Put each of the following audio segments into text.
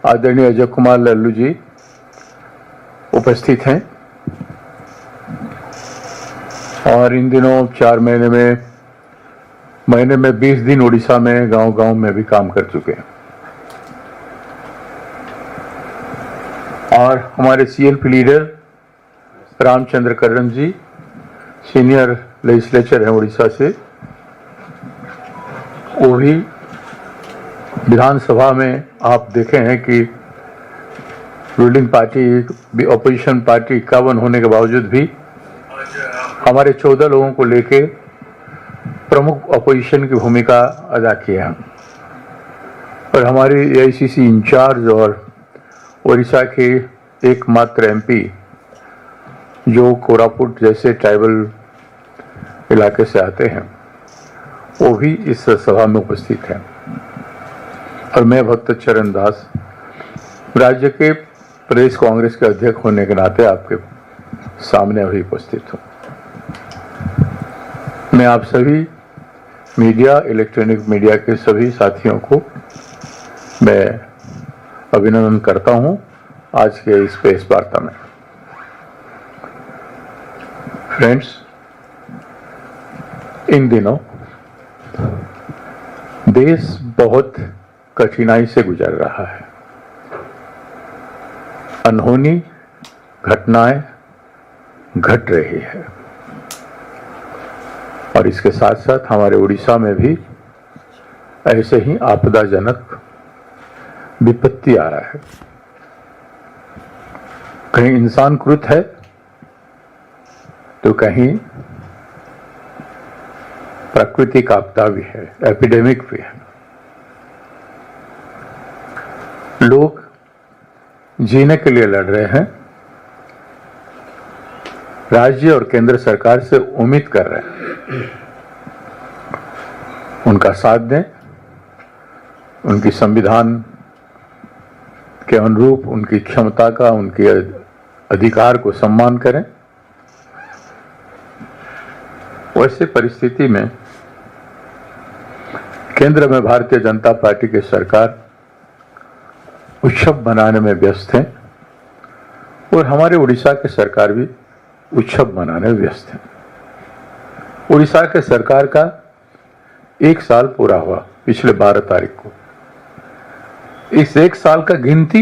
आदरणीय अजय कुमार लल्लू जी उपस्थित हैं और इन दिनों 4 महीने में 20 दिन उड़ीसा में गांव-गांव में भी काम कर चुके हैं और हमारे सीएलपी लीडर रामचंद्र करण जी सीनियर लेजिस्लेचर हैं उड़ीसा से, वो भी विधानसभा में आप देखे हैं कि रूलिंग पार्टी ऑपोजिशन पार्टी 51 होने के बावजूद भी हमारे 14 लोगों को लेके प्रमुख ऑपोजिशन की भूमिका अदा किया है और हमारे एआईसीसी इंचार्ज और उड़ीसा के एकमात्र एमपी जो कोरापुट जैसे ट्राइबल इलाके से आते हैं वो भी इस सभा में उपस्थित हैं और मैं भक्त चरण दास राज्य के प्रदेश कांग्रेस के अध्यक्ष होने के नाते आपके सामने अभी उपस्थित हूँ। मैं आप सभी मीडिया इलेक्ट्रॉनिक मीडिया के सभी साथियों को मैं अभिनंदन करता हूँ आज के इस प्रेस वार्ता में। फ्रेंड्स, इन दिनों देश बहुत कठिनाई से गुजर रहा है। अनहोनी घटनाएं घट रही है और इसके साथ साथ हमारे उड़ीसा में भी ऐसे ही आपदाजनक विपत्ति आ रहा है। कहीं इंसान कृत है तो कहीं प्राकृतिक आपदा भी है, एपिडेमिक भी है। लोग जीने के लिए लड़ रहे हैं, राज्य और केंद्र सरकार से उम्मीद कर रहे हैं उनका साथ दें, उनकी संविधान के अनुरूप उनकी क्षमता का, उनके अधिकार को सम्मान करें। वैसे परिस्थिति में केंद्र में भारतीय जनता पार्टी की सरकार उत्सव मनाने में व्यस्त है और हमारे उड़ीसा के सरकार भी उत्सव मनाने में व्यस्त है। उड़ीसा के सरकार का 1 साल पूरा हुआ पिछले 12 तारीख को। इस 1 साल का गिनती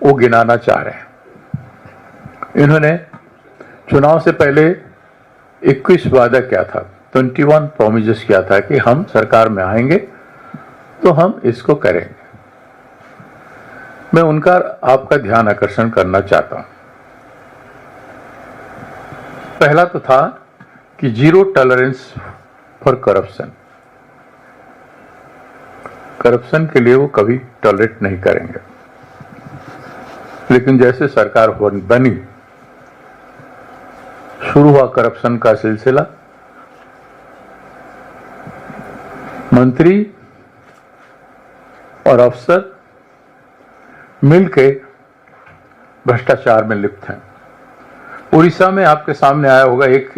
वो गिनाना चाह रहे हैं। इन्होंने चुनाव से पहले 21 वादा किया था, 21 प्रोमिस किया था कि हम सरकार में आएंगे तो हम इसको करेंगे। मैं उनका आपका ध्यान आकर्षण करना चाहता हूं। पहला तो था कि 0 टॉलरेंस फॉर करप्शन। करप्शन के लिए वो कभी टॉलरेट नहीं करेंगे, लेकिन जैसे सरकार बनी शुरू हुआ करप्शन का सिलसिला। मंत्री और अफसर मिलके भ्रष्टाचार में लिप्त हैं। उड़ीसा में आपके सामने आया होगा एक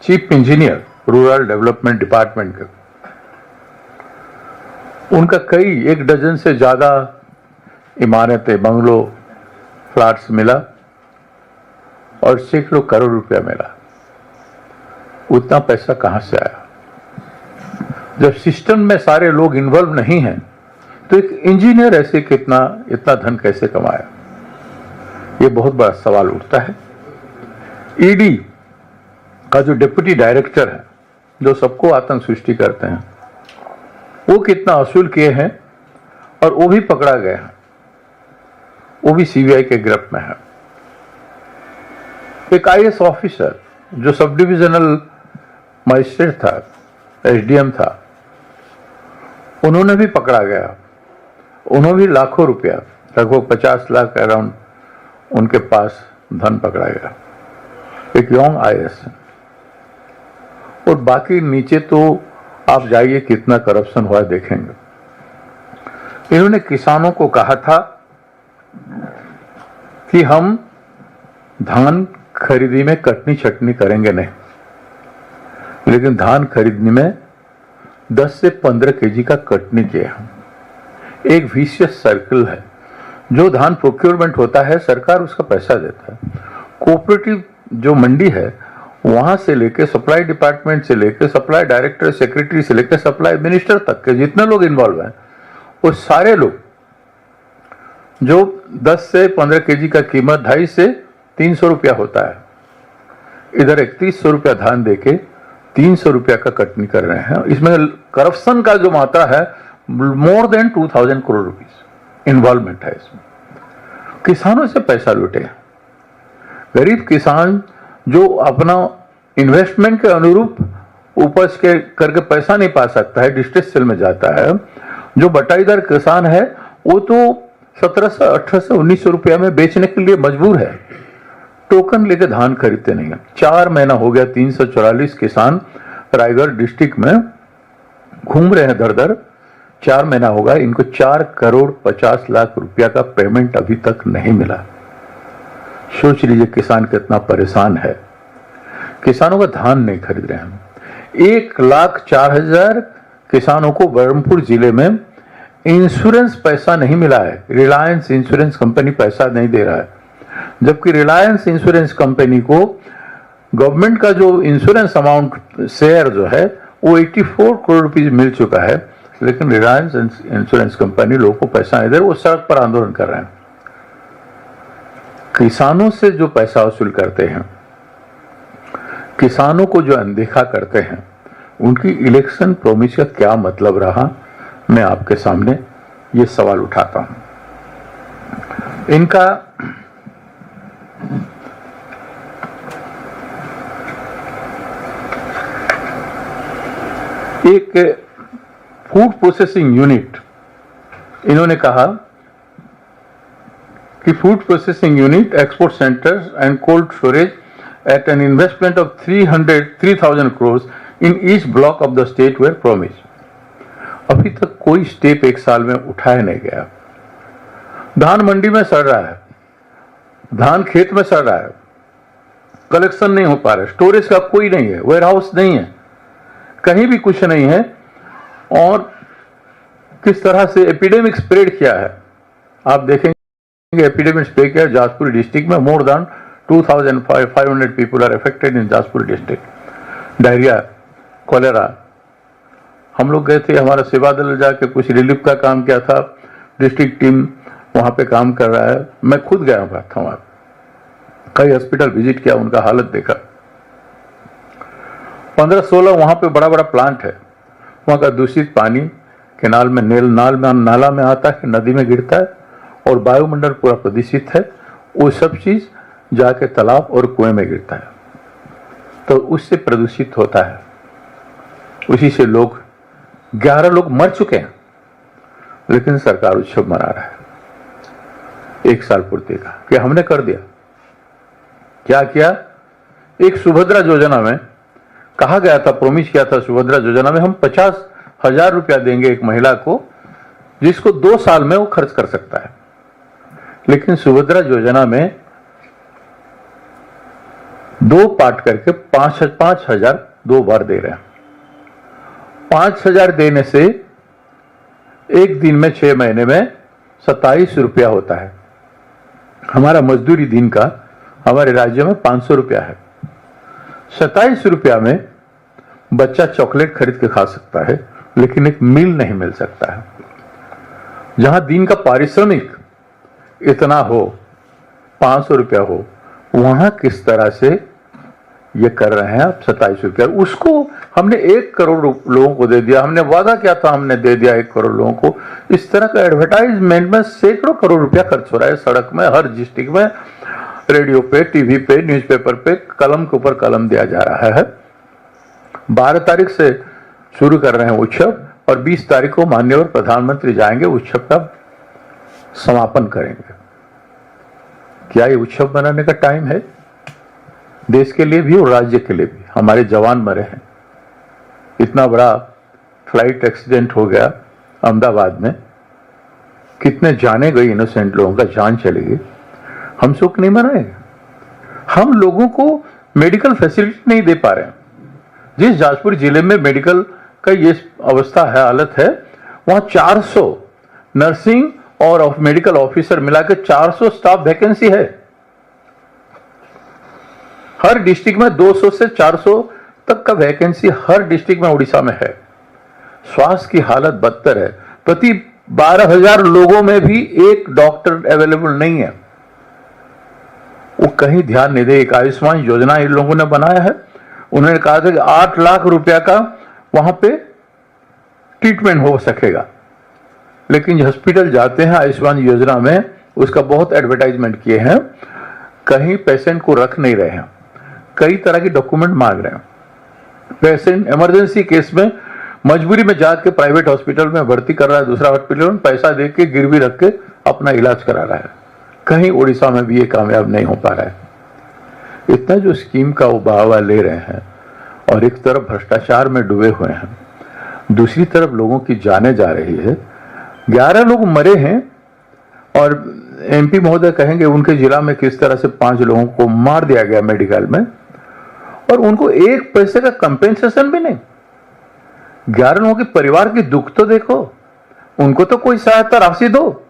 chief engineer rural development department का, उनका कई 1 डजन से ज्यादा इमारतें, बंगलो, फ्लैट्स मिला और सैकड़ों करोड़ रुपया मिला। उतना पैसा कहां से आया? जब सिस्टम में सारे लोग इन्वॉल्व नहीं हैं तो एक इंजीनियर ऐसे इतना धन कैसे कमाया? ये बहुत बड़ा सवाल उठता है। ईडी का जो डिप्टी डायरेक्टर है, जो सबको आतंक सृष्टि करते हैं, वो कितना वसूल किए हैं और वो भी पकड़ा गया है, वो भी सीबीआई के गिरफ्त में है। एक आईएएस ऑफिसर जो सब डिविजनल मजिस्ट्रेट था, एसडीएम था, उन्होंने भी पकड़ा गया। उन्होंने भी लाखों रुपया, लगभग 50 लाख अराउंड उनके पास धन पकड़ा गया। एक यंग आईएएस और बाकी नीचे तो आप जाइए कितना करप्शन हुआ देखेंगे। इन्होंने किसानों को कहा था कि हम धान खरीदी में कटनी छटनी करेंगे नहीं, लेकिन धान खरीदने में 10 से 15 केजी का कटनी किया। एक विशियस सर्कल है जो धान प्रोक्योरमेंट होता है सरकार उसका पैसा देता है। कोऑपरेटिव जो मंडी है वहां से लेके सप्लाई डिपार्टमेंट से लेके सप्लाई डायरेक्टर सेक्रेटरी से लेके सप्लाई मिनिस्टर तक के जितने लोग इन्वॉल्व हैं वो सारे लोग जो 10 से 15 केजी का कीमत 250 से 300 रुपया होता है, इधर 3100 रुपया धान देके 300 रुपया का कटनी कर रहे हैं। इसमें करप्शन का जो मात्रा है more than 2000 crore rupees involvement है इसमें। किसानों से पैसा लूटे, गरीब किसान जो अपना इन्वेस्टमेंट के अनुरूप उपज के करके पैसा नहीं पा सकता है, डिस्ट्रेस सेल में जाता है। जो बटाईदार किसान है वो तो 1700, 1800, 1900 रुपया में बेचने के लिए मजबूर है, टोकन लेके धान खरीदते नहीं है। 4 महीना हो गया 344 किसान रायगढ़ डिस्ट्रिक्ट में घूम रहे हैं दर दर। 4 महीना होगा, इनको 4 करोड़ 50 लाख रुपया का पेमेंट अभी तक नहीं मिला। सोच लीजिए किसान कितना परेशान है। किसानों का धान नहीं खरीद रहे हैं। 1,04,000 किसानों को बरहमपुर जिले में इंश्योरेंस पैसा नहीं मिला है। रिलायंस इंश्योरेंस कंपनी पैसा नहीं दे रहा है, जबकि रिलायंस इंश्योरेंस कंपनी को गवर्नमेंट का जो इंश्योरेंस अमाउंट शेयर जो है वो 84 करोड़ रुपीस मिल चुका है, लेकिन रिलायंस इंश्योरेंस कंपनी लोगों को पैसा नहीं दे रही। वो सड़क पर आंदोलन कर रहे हैं। किसानों से जो पैसा वसूल करते हैं, किसानों को जो अनदेखा करते हैं, उनकी इलेक्शन प्रॉमिस का क्या मतलब रहा, मैं आपके सामने ये सवाल उठाता हूं। इनका एक फूड प्रोसेसिंग यूनिट, इन्होंने कहा कि food processing unit, export centres and cold storage at an investment of 3,000 crore in each block of the state were promise. अभी तक कोई स्टेप 1 साल में उठाया नहीं गया। धान मंडी में सड़ रहा है, धान खेत में सड़ रहा है, कलेक्शन नहीं हो पा रहा है, स्टोरेज का कोई नहीं है, वेयर हाउस नहीं है, कहीं भी कुछ नहीं है। और किस तरह से एपिडेमिक स्प्रेड किया है आप देखेंगे। एपिडेमिक स्प्रेड किया जाजपुर डिस्ट्रिक्ट में। More than 2,500 people are affected in Jajpur district. Diarrhoea, cholera. हम लोग गए थे, हमारा सेवा दल जाके कुछ रिलीफ का काम किया था, डिस्ट्रिक्ट टीम वहां पे काम कर रहा है। मैं खुद गया था वहां, कई हॉस्पिटल विजिट किया, उनका हालत देखा। 15-16 वहां पे बड़ा बड़ा प्लांट है, वहां का दूषित पानी केनाल में नाला में आता है, नदी में गिरता है और वायुमंडल पूरा प्रदूषित है। वो सब चीज जाके तालाब और कुएं में गिरता है, तो उससे प्रदूषित होता है। उसी से 11 लोग मर चुके हैं, लेकिन सरकार उत्सव मना रहा है 1 साल पूर्ति का। कि हमने कर दिया, क्या किया? एक सुभद्रा योजना में कहा गया था, प्रोमिस किया था, सुभद्रा योजना में हम 50,000 रुपया देंगे एक महिला को, जिसको 2 साल में वो खर्च कर सकता है। लेकिन सुभद्रा योजना में 2 पार्ट करके 5,000 2 बार दे रहे हैं। 5,000 देने से एक दिन में 6 महीने में 27 रुपया होता है। हमारा मजदूरी दिन का हमारे राज्य में 500 रुपया है। 27 रुपया में बच्चा चॉकलेट खरीद के खा सकता है, लेकिन एक मील नहीं मिल सकता है। जहां दिन का पारिश्रमिक इतना हो, 500 रुपया हो, वहां किस तरह से ये कर रहे हैं आप 27 रुपया। उसको हमने 1 करोड़ लोगों को दे दिया, हमने वादा किया था, हमने दे दिया 1 करोड़ लोगों को। इस तरह का एडवर्टाइजमेंट में सैकड़ों करोड़ रुपया खर्च हो रहा है सड़क में, हर डिस्ट्रिक्ट में, रेडियो पे, टीवी पे, न्यूज़पेपर पे कलम के ऊपर कलम दिया जा रहा है। 12 तारीख से शुरू कर रहे हैं उत्सव और 20 तारीख को माननीय प्रधानमंत्री जाएंगे, उत्सव का समापन करेंगे। क्या ये उत्सव मनाने का टाइम है? देश के लिए भी और राज्य के लिए भी। हमारे जवान मरे हैं, इतना बड़ा फ्लाइट एक्सीडेंट हो गया अहमदाबाद में, कितने जाने गए इनोसेंट लोगों का जान चली गई। हम शोक नहीं मनाएंगे? हम लोगों को मेडिकल फैसिलिटी नहीं दे पा रहे हैं। जिस जाजपुर जिले में मेडिकल का ये अवस्था है, हालत है, वहां 400 नर्सिंग और मेडिकल ऑफिसर मिलाकर 400 स्टाफ वैकेंसी है। हर डिस्ट्रिक्ट में 200 से 400 तक का वैकेंसी हर डिस्ट्रिक्ट में उड़ीसा में है। स्वास्थ्य की हालत बदतर है। प्रति 12,000 लोगों में भी एक डॉक्टर अवेलेबल नहीं है। वो कहीं ध्यान नहीं दे। एक आयुष्मान योजना इन लोगों ने बनाया है। उन्होंने कहा था कि 8 लाख रुपया का वहां पे ट्रीटमेंट हो सकेगा, लेकिन हॉस्पिटल जाते हैं आयुष्मान योजना में उसका बहुत एडवर्टाइजमेंट किए हैं, कहीं पेशेंट को रख नहीं रहे हैं, कई तरह के डॉक्यूमेंट मांग रहे हैं। पेशेंट इमरजेंसी केस में मजबूरी में जाके प्राइवेट हॉस्पिटल में भर्ती कर रहा है, दूसरा हॉस्पिटल में पैसा दे के गिरवी रख के अपना इलाज करा रहा है। कहीं उड़ीसा में भी ये कामयाब नहीं हो पा रहा है। इतना जो स्कीम का वो बहावा ले रहे हैं और एक तरफ भ्रष्टाचार में डूबे हुए हैं, दूसरी तरफ लोगों की जाने जा रही है। 11 लोग मरे हैं और एमपी महोदय कहेंगे उनके जिला में किस तरह से 5 लोगों को मार दिया गया मेडिकल में, और उनको एक पैसे का कंपेंसेशन भी नहीं। 11 लोगों के परिवार की दुख तो देखो, उनको तो कोई सहायता राशि दो।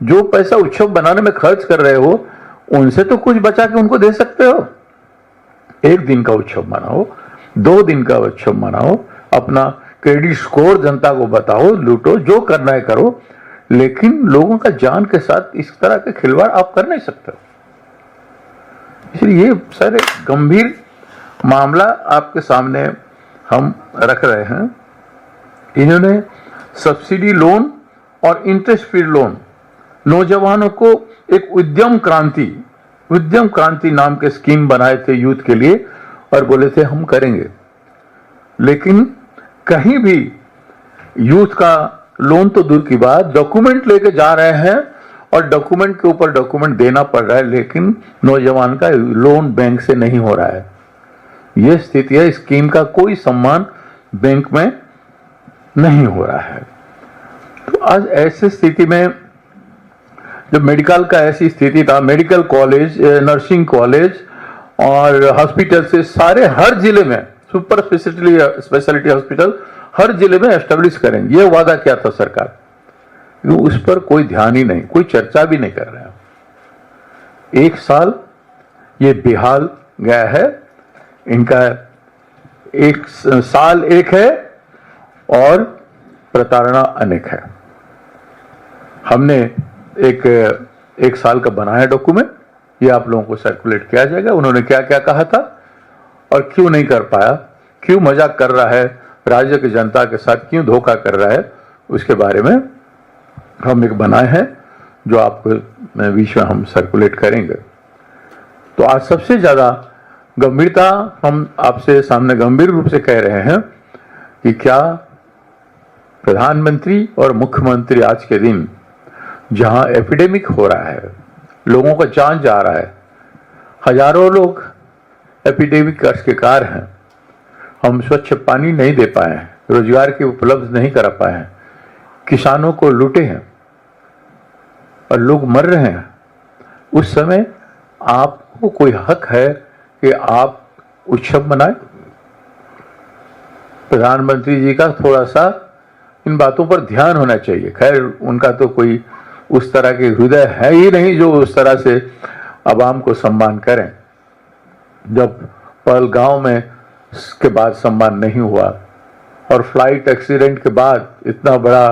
जो पैसा उत्सव बनाने में खर्च कर रहे हो उनसे तो कुछ बचा के उनको दे सकते हो। 1 दिन का उत्सव मनाओ, 2 दिन का उत्सव मनाओ, अपना क्रेडिट स्कोर जनता को बताओ, लूटो, जो करना है करो, लेकिन लोगों का जान के साथ इस तरह के खिलवाड़ आप कर नहीं सकते। इसलिए ये सारे गंभीर मामला आपके सामने हम रख रहे हैं। इन्होंने सब्सिडी लोन और इंटरेस्ट फ्री लोन नौजवानों को एक उद्यम क्रांति नाम के स्कीम बनाए थे यूथ के लिए और बोले थे हम करेंगे, लेकिन कहीं भी यूथ का लोन तो दूर की बात, डॉक्यूमेंट लेके जा रहे हैं और डॉक्यूमेंट के ऊपर डॉक्यूमेंट देना पड़ रहा है, लेकिन नौजवान का लोन बैंक से नहीं हो रहा है। यह स्थिति है। स्कीम का कोई सम्मान बैंक में नहीं हो रहा है। तो आज ऐसी स्थिति में जब मेडिकल का ऐसी स्थिति था, मेडिकल कॉलेज, नर्सिंग कॉलेज और हॉस्पिटल से सारे हर जिले में सुपर स्पेशलिटी हॉस्पिटल हर जिले में एस्टेब्लिश करेंगे, ये वादा किया था सरकार। उस पर कोई ध्यान ही नहीं, कोई चर्चा भी नहीं कर रहे हैं। 1 साल ये बेहाल गया है। इनका 1 साल एक है और प्रताड़ना अनेक है। हमने एक साल का बनाया डॉक्यूमेंट, ये आप लोगों को सर्कुलेट किया जाएगा। उन्होंने क्या क्या कहा था और क्यों नहीं कर पाया, क्यों मजाक कर रहा है, राज्य की जनता के साथ क्यों धोखा कर रहा है, उसके बारे में हम एक बनाए हैं जो आपको बीच में हम सर्कुलेट करेंगे। तो आज सबसे ज्यादा गंभीरता हम आपसे सामने गंभीर रूप से कह रहे हैं कि क्या प्रधानमंत्री और मुख्यमंत्री आज के दिन जहां एपिडेमिक हो रहा है, लोगों का जान जा रहा है, हजारों लोग एपिडेमिक का शिकार हैं, हम स्वच्छ पानी नहीं दे पाए हैं, रोजगार की उपलब्ध नहीं करा पाए हैं, किसानों को लूटे हैं और लोग मर रहे हैं, उस समय आपको कोई हक है कि आप उत्सव मनाएं? प्रधानमंत्री जी का थोड़ा सा इन बातों पर ध्यान होना चाहिए। खैर उनका तो कोई उस तरह के हृदय है ही नहीं जो उस तरह से आवाम को सम्मान करें। जब पहलगांव में के बाद सम्मान नहीं हुआ और फ्लाइट एक्सीडेंट के बाद इतना बड़ा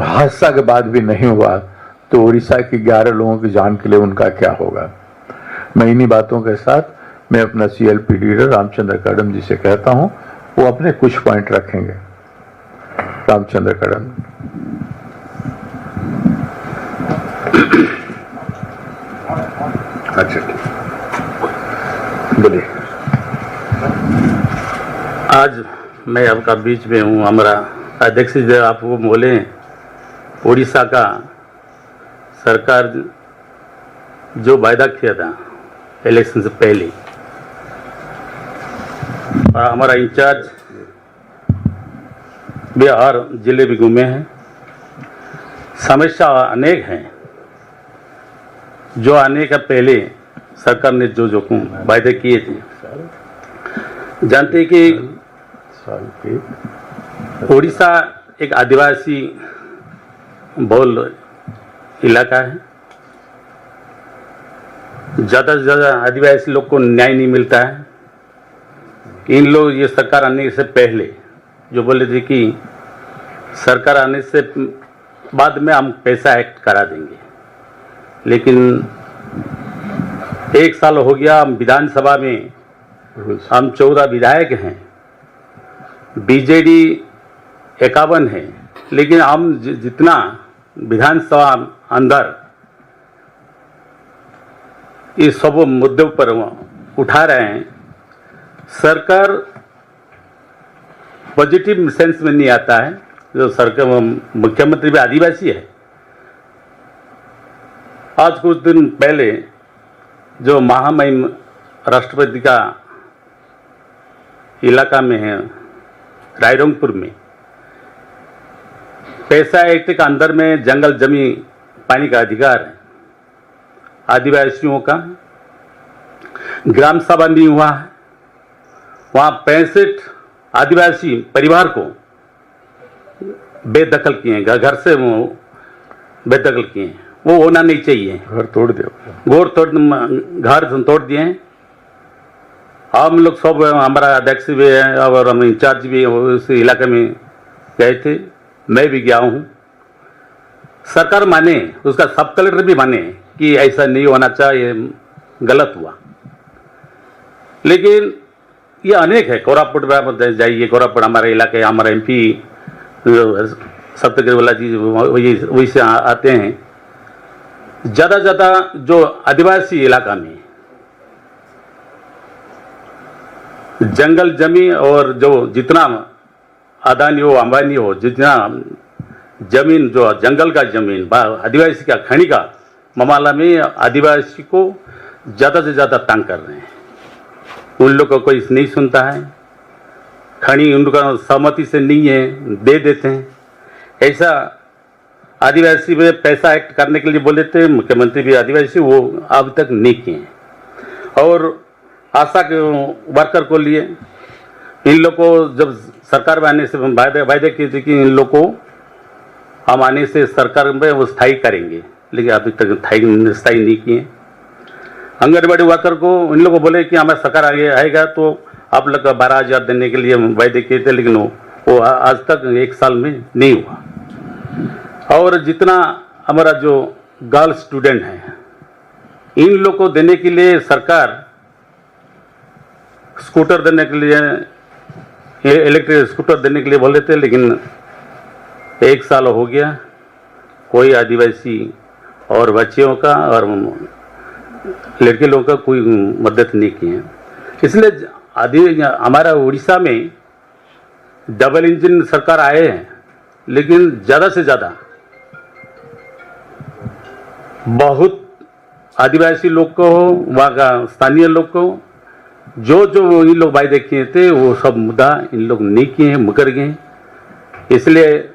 हादसा के बाद भी नहीं हुआ, तो उड़ीसा की 11 लोगों की जान के लिए उनका क्या होगा। मैं इन्हीं बातों के साथ मैं अपना CLP लीडर रामचंद्र कदम जी से कहता हूं, वो अपने कुछ पॉइंट रखेंगे। रामचंद्र कदम। अच्छा, बोलिए। आज मैं आपका बीच में हूँ। हमारा अध्यक्ष जी आपको बोले, उड़ीसा का सरकार जो वायदा किया था इलेक्शन से पहले, और हमारा इंचार्ज भी हर जिले भी घूमे हैं। समस्या अनेक हैं जो आने का पहले सरकार ने जो जो वायदे किए थे। जानते कि उड़ीसा एक आदिवासी बहुल इलाका है, ज़्यादा से ज़्यादा आदिवासी लोग को न्याय नहीं मिलता है। इन लोग ये सरकार आने से पहले जो बोले थे कि सरकार आने से बाद में हम पैसा एक्ट करा देंगे, लेकिन 1 साल हो गया। हम विधानसभा में हम 14 विधायक हैं, बीजेडी 51 है, लेकिन हम जितना विधानसभा अंदर इस सब मुद्दों पर उठा रहे हैं, सरकार पॉजिटिव सेंस में नहीं आता है। जो सरकार मुख्यमंत्री भी आदिवासी है। आज कुछ दिन पहले जो महामहिम राष्ट्रपति का इलाका में है, रायरंगपुर में, पैसा एक्ट के अंदर में जंगल जमी पानी का अधिकार है आदिवासियों का। ग्राम सभा नहीं हुआ है, वहाँ 65 आदिवासी परिवार को बेदखल किए हैं, घर से वो बेदखल किए हैं। वो होना नहीं चाहिए। घर तोड़ दिया, घर तोड़ दिए हैं। हम लोग सब, हमारा अध्यक्ष भी है और हम इंचार्ज भी उस इलाके में गए थे, मैं भी गया हूँ। सरकार माने, उसका सब कलेक्टर भी माने कि ऐसा नहीं होना चाहिए, गलत हुआ। लेकिन ये अनेक है। कोरापुट में जाइए, कोरापुट हमारे इलाके, हमारा MP सप्तगिरी वाला जी वही से आते हैं। ज़्यादा से ज़्यादा जो आदिवासी इलाका में जंगल जमी और जो जितना अदानी हो अंबानी हो, जितना जमीन जो जंगल का जमीन आदिवासी का खनी का मामला में आदिवासी को ज़्यादा से ज़्यादा तंग कर रहे हैं। उन लोग को कोई नहीं सुनता है, खनी उनका सहमति से नहीं है, दे देते हैं। ऐसा आदिवासी में पैसा एक्ट करने के लिए बोले थे मुख्यमंत्री भी आदिवासी, वो अब तक नहीं किए। और आशा के वर्कर को लिए इन लोग को जब सरकार में आने से वायदे किए थे कि इन लोग को हम आने से सरकार में वो स्थायी करेंगे, लेकिन अभी तक स्थायी नहीं किए। आंगनबाड़ी वर्कर को इन लोगों को बोले कि हमारा सरकार आगे आएगा तो आप लोग का 12,000 देने के लिए वायदे किए थे, लेकिन वो आज तक 1 साल में नहीं हुआ। और जितना हमारा जो गर्ल स्टूडेंट हैं, इन लोग को देने के लिए सरकार स्कूटर देने के लिए, इलेक्ट्रिक स्कूटर देने के लिए बोले थे, लेकिन 1 साल हो गया, कोई आदिवासी और बच्चियों का और लड़के लोगों का कोई मदद नहीं की है। इसलिए हमारा उड़ीसा में डबल इंजन सरकार आए हैं, लेकिन ज़्यादा से ज़्यादा बहुत आदिवासी लोग को, वहाँ का स्थानीय लोग को जो इन लोग वायदे किए थे वो सब मुद्दा इन लोग नहीं किए हैं, मुकर गए। इसलिए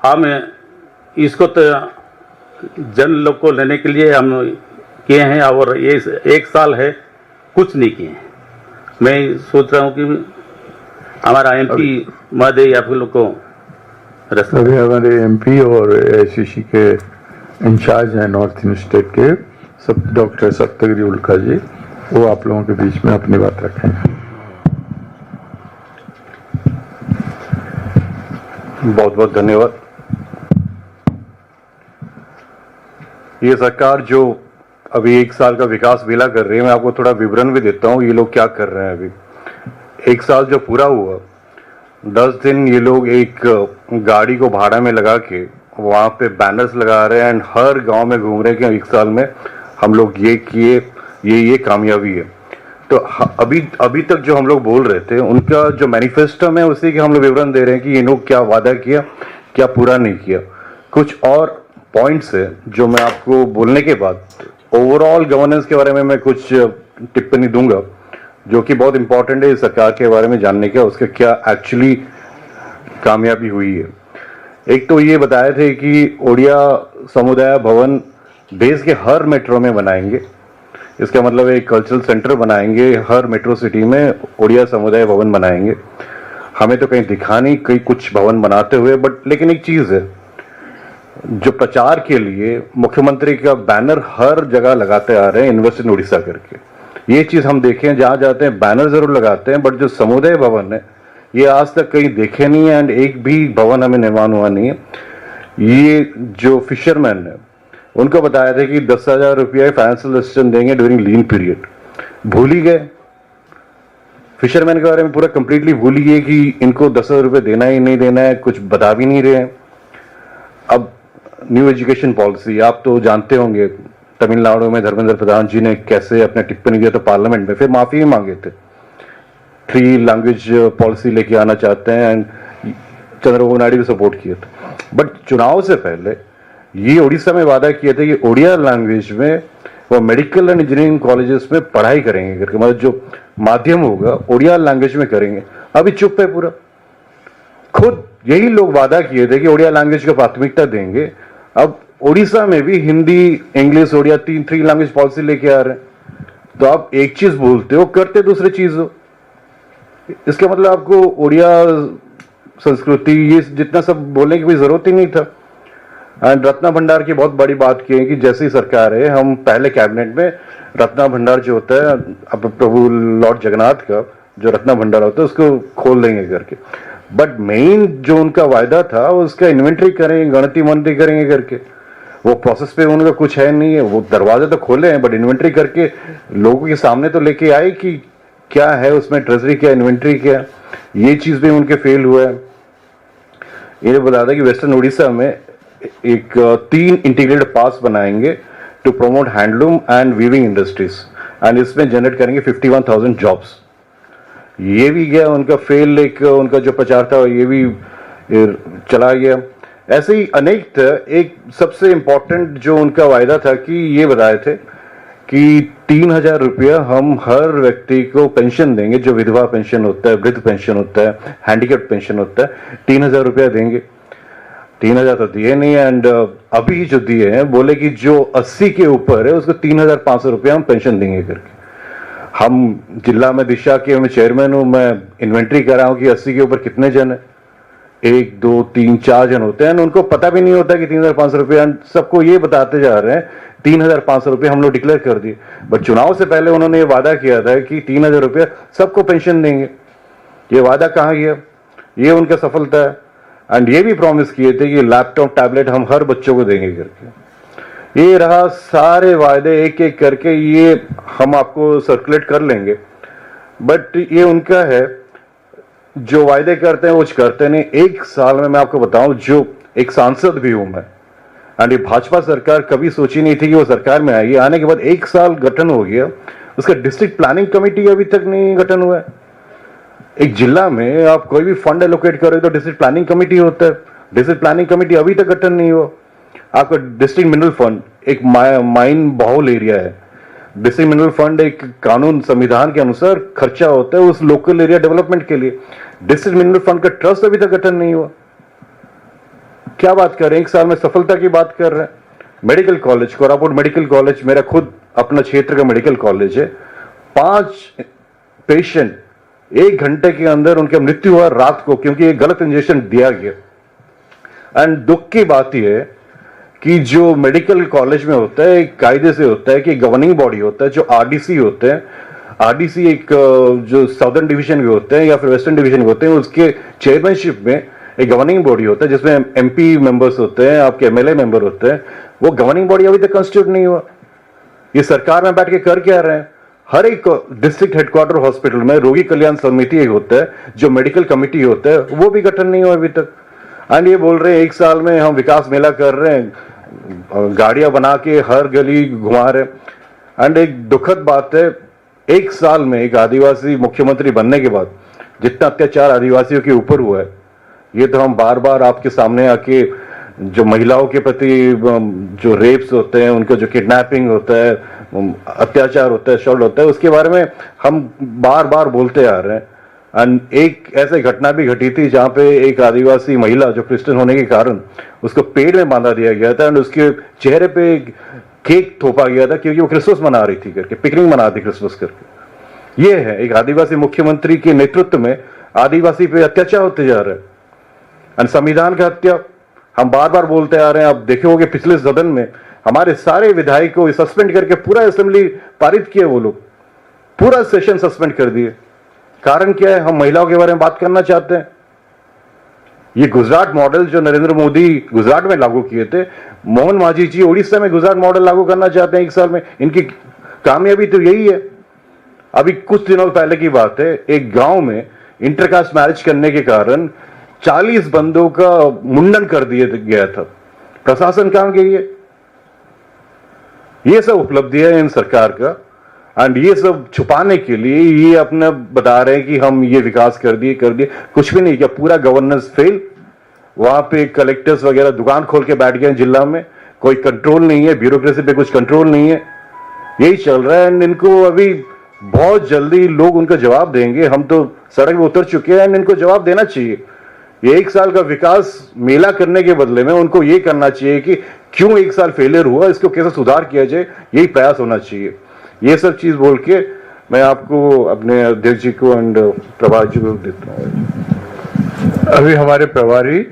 हम इसको तो जन लोग को लेने के लिए हम किए हैं, और ये 1 साल है कुछ नहीं किए हैं। मैं सोच रहा हूँ कि हमारा MP महोदय आप लोग को अभी हमारे MP और AICC के इंचार्ज हैं नॉर्थ ईस्ट स्टेट के, सब डॉक्टर सप्तगिरी उल्का जी, वो आप लोगों के बीच में अपनी बात रखेंगे। बहुत बहुत धन्यवाद। ये सरकार जो अभी 1 साल का विकास मेला कर रही है, मैं आपको थोड़ा विवरण भी देता हूँ ये लोग क्या कर रहे हैं। अभी 1 साल जो पूरा हुआ, 10 दिन ये लोग एक गाड़ी को भाड़ा में लगा के वहाँ पे बैनर्स लगा रहे हैं एंड हर गांव में घूम रहे हैं कि 1 साल में हम लोग ये किए, ये कामयाबी है। तो अभी तक जो हम लोग बोल रहे थे उनका जो मैनिफेस्टो है उसी के हम लोग विवरण दे रहे हैं कि ये लोग क्या वादा किया, क्या पूरा नहीं किया। कुछ और पॉइंट्स है जो मैं आपको बोलने के बाद ओवरऑल गवर्नेंस के बारे में मैं कुछ टिप्पणी दूंगा, जो कि बहुत इंपॉर्टेंट है इस सरकार के बारे में जानने का, उसका क्या एक्चुअली कामयाबी हुई है। एक तो ये बताए थे कि ओडिया समुदाय भवन देश के हर मेट्रो में बनाएंगे, इसका मतलब एक कल्चरल सेंटर बनाएंगे, हर मेट्रो सिटी में ओडिया समुदाय भवन बनाएंगे। हमें तो कहीं दिखा नहीं कहीं कुछ भवन बनाते हुए, बट लेकिन एक चीज़ है, जो प्रचार के लिए मुख्यमंत्री का बैनर हर जगह लगाते आ रहे हैं, इन्वेस्ट इन उड़ीसा करके। ये चीज हम देखें, जहां जाते हैं बैनर जरूर लगाते हैं, बट जो समुदाय भवन है ये आज तक कहीं देखे नहीं है, एंड एक भी भवन हमें निर्माण हुआ नहीं है। ये जो फिशरमैन है उनको बताया था कि 10,000 रुपया फाइनेंशियल असिस्टेंस देंगे ड्यूरिंग लीन पीरियड, भूल ही गए। फिशरमैन के बारे में पूरा कंप्लीटली भूल ही गए कि इनको 10,000 रुपये देना ही नहीं देना है, कुछ बता भी नहीं रहे हैं। अब न्यू एजुकेशन पॉलिसी आप तो जानते होंगे, तमिलनाडु में धर्मेंद्र प्रधान जी ने कैसे अपने टिप्पणी दिया तो पार्लियामेंट में, फिर माफी ही मांगे थे। 3 लैंग्वेज पॉलिसी लेके आना चाहते हैं, एंड चंद्रबाबू नायडू भी सपोर्ट किए थे। बट चुनाव से पहले ये उड़ीसा में वादा किया था कि ओडिया लैंग्वेज में वो मेडिकल एंड इंजीनियरिंग कॉलेजेस में पढ़ाई करेंगे करके, मतलब जो माध्यम होगा ओडिया लैंग्वेज में करेंगे। अभी चुप है पूरा। खुद यही लोग वादा किए थे कि ओडिया लैंग्वेज को प्राथमिकता देंगे, अब उड़ीसा में भी Hindi, English, Odia 3 language policy लेके आ रहे हैं। तो आप एक चीज बोलते हो, करते दूसरी चीज हो। इसका मतलब आपको ओडिया संस्कृति ये जितना सब बोलने की कोई जरूरत ही नहीं था। एंड रत्ना भंडार की बहुत बड़ी बात की है कि जैसी सरकार है, हम पहले कैबिनेट में रत्ना भंडार जो होता है, अब प्रभु लॉर्ड जगन्नाथ का जो रत्ना भंडार होता है उसको खोल देंगे करके। बट मेन जो उनका वायदा था उसका इन्वेंट्री करेंगे, गणति मंत्री करेंगे करके। वो प्रोसेस पे उनका कुछ है नहीं है। वो दरवाजे तो खोले हैं बट इन्वेंट्री करके लोगों के सामने तो लेके आए कि क्या है उसमें, ट्रेजरी क्या, इन्वेंट्री क्या। ये चीज भी उनके फेल हुआ है। ये बता था कि वेस्टर्न उड़ीसा में एक 3 इंटीग्रेटेड पास बनाएंगे to promote handloom and weaving industries, and इसमें जनरेट करेंगे 51,000 जॉब्स। ये भी गया उनका फेल, एक उनका जो प्रचार था ये भी चला गया। ऐसे ही अनेक था। एक सबसे इंपॉर्टेंट जो उनका वायदा था कि ये बताए थे कि 3,000 रुपया हम हर व्यक्ति को पेंशन देंगे, जो विधवा पेंशन होता है, वृद्ध पेंशन होता है, हैंडीकैप पेंशन होता है, 3,000 रुपया देंगे। 3,000 तो दिए नहीं, एंड अभी जो दिए हैं बोले कि जो 80 के ऊपर है उसको 3,500 रुपया हम पेंशन देंगे करके। हम जिला में दिशा के मैं चेयरमैन हूं, मैं इन्वेंट्री कर रहा हूं कि 80 के ऊपर कितने जन है। 1 2 3 4 जन होते हैं, उनको पता भी नहीं होता कि 3,500 रुपया। सबको ये बताते जा रहे हैं 3,500 रुपया हम लोग डिक्लेयर कर दिए। बट चुनाव से पहले उन्होंने ये वादा किया था कि 3,000 रुपया सबको पेंशन देंगे। ये वादा कहाँ गया? ये उनका सफलता है। एंड ये भी प्रॉमिस किए थे कि लैपटॉप, टैबलेट हम हर बच्चों को देंगे करके। ये रहा सारे वायदे एक एक करके, ये हम आपको सर्कुलेट कर लेंगे। बट ये उनका है, जो वायदे करते हैं वो कुछ करते नहीं। 1 साल में मैं आपको बताऊं, जो एक सांसद भी हूं मैं, एंड ये भाजपा सरकार कभी सोची नहीं थी कि वो सरकार में आएगी। आने के बाद 1 साल गठन हो गया, उसका डिस्ट्रिक्ट प्लानिंग कमेटी अभी तक नहीं गठन हुआ है। एक जिला में आप कोई भी फंड एलोकेट करोगे तो डिस्ट्रिक्ट प्लानिंग कमेटी होता है। डिस्ट्रिक्ट प्लानिंग कमेटी अभी तक गठन नहीं हुआ। आपका डिस्ट्रिक्ट मिनरल फंड एक माइन बहुल एरिया है। डिस्ट्रिक्ट मिनरल फंड एक कानून, संविधान के अनुसार खर्चा होता है उस लोकल एरिया डेवलपमेंट के लिए। डिस्ट्रिक्ट मिनरल फंड का ट्रस्ट अभी तक गठन नहीं हुआ। क्या बात कर रहे हैं? 1 साल में सफलता की बात कर रहे हैं। Medical college, Koraput medical college मेरा खुद अपना क्षेत्र का मेडिकल कॉलेज है। 5 पेशेंट 1 घंटे के अंदर उनकी मृत्यु हुआ रात को, क्योंकि एक गलत इंजेक्शन दिया गया। एंड दुख की बात यह है कि जो मेडिकल कॉलेज में होता है एक कायदे से होता है कि गवर्निंग बॉडी होता है, जो आरडीसी होते हैं। आरडीसी एक जो साउदर्न डिवीजन के होते हैं या फिर वेस्टर्न डिवीजन के होते हैं, उसके चेयरमैनशिप में एक गवर्निंग बॉडी होता है जिसमें एमपी मेंबर्स होते हैं, आपके एमएलए मेंबर होते हैं। वो गवर्निंग बॉडी अभी तक कंस्टिट्यूट नहीं हुआ। ये सरकार में बैठ के कर क्या रहे हैं? हर एक डिस्ट्रिक्ट हेडक्वार्टर हॉस्पिटल में रोगी कल्याण समिति एक होता है, जो मेडिकल कमिटी होता है, वो भी गठन नहीं हुआ अभी तक। एंड ये बोल रहे हैं 1 साल में हम विकास मेला कर रहे हैं, गाड़ियां बना के हर गली घुमा रहे। एंड एक दुखद बात है, 1 साल में एक आदिवासी मुख्यमंत्री बनने के बाद जितना अत्याचार आदिवासियों के ऊपर हुआ है, ये तो हम बार बार आपके सामने आके, जो महिलाओं के प्रति जो रेप्स होते हैं, उनका जो किडनैपिंग होता है, अत्याचार होता है, शॉर्ट होता है, उसके बारे में हम बार बार बोलते आ रहे हैं। एंड एक ऐसे घटना भी घटी थी जहां पे एक आदिवासी महिला जो क्रिश्चियन होने के कारण उसको पेड़ में बांधा दिया गया था, एंड उसके चेहरे पे केक थोपा गया था क्योंकि वो क्रिसमस मना रही थी करके, पिकनिक मना रही क्रिसमस करके। ये है एक आदिवासी मुख्यमंत्री के नेतृत्व में आदिवासी पे अत्याचार होते जा रहे हैं। संविधान का हत्या, हम बार बार बोलते आ रहे हैं। आप देखे होंगे पिछले सदन में हमारे सारे विधायक को सस्पेंड करके पूरा असेंबली पारित किए, वो लोग पूरा सेशन सस्पेंड कर दिए। कारण क्या है? हम महिलाओं के बारे में बात करना चाहते हैं। ये गुजरात मॉडल जो नरेंद्र मोदी गुजरात में लागू किए थे, मोहन मांझी जी उड़ीसा में गुजरात मॉडल लागू करना चाहते हैं 1 साल में। इनकी कामयाबी तो यही है। अभी कुछ दिनों पहले की बात है, एक गांव में इंटरकास्ट मैरिज करने के कारण 40 बंदों का मुंडन कर दिया गया था। प्रशासन काम के ये सब उपलब्धि है इन सरकार का, एंड ये सब छुपाने के लिए ये अपने बता रहे हैं कि हम ये विकास कर दिए। कुछ भी नहीं किया, पूरा गवर्नेंस फेल। वहां पे कलेक्टर्स वगैरह दुकान खोल के बैठ गए जिला में, कोई कंट्रोल नहीं है, ब्यूरोक्रेसी पे कुछ कंट्रोल नहीं है। यही चल रहा है। एंड इनको अभी बहुत जल्दी लोग उनका जवाब देंगे। हम तो सड़क पे उतर चुके हैं, इनको जवाब देना चाहिए। ये 1 साल का विकास मेला करने के बदले में उनको ये करना चाहिए कि क्यों 1 साल फेलियर हुआ, इसको कैसे सुधार किया जाए, यही प्रयास होना चाहिए। ये सब चीज बोल के मैं आपको अपने अध्यक्ष जी को एंड प्रभारी जी को देता हूँ। अभी हमारे प्रभारी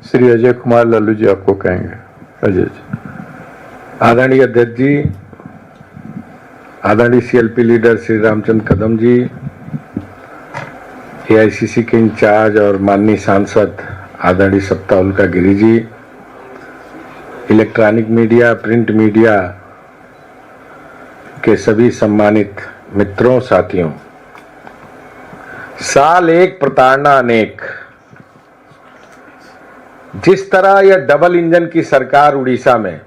श्री अजय कुमार लल्लू जी आपको कहेंगे। अजय जी। आदरणीय अध्यक्ष जी, आदरणीय सीएलपी लीडर श्री रामचंद्र कदम जी, एआईसीसी के इंचार्ज और माननीय सांसद आदरणीय सप्ता उल्का Giri ji, electronic media, print media के सभी सम्मानित मित्रों, साथियों, साल एक प्रताड़ना अनेक। जिस तरह यह डबल इंजन की सरकार उड़ीसा में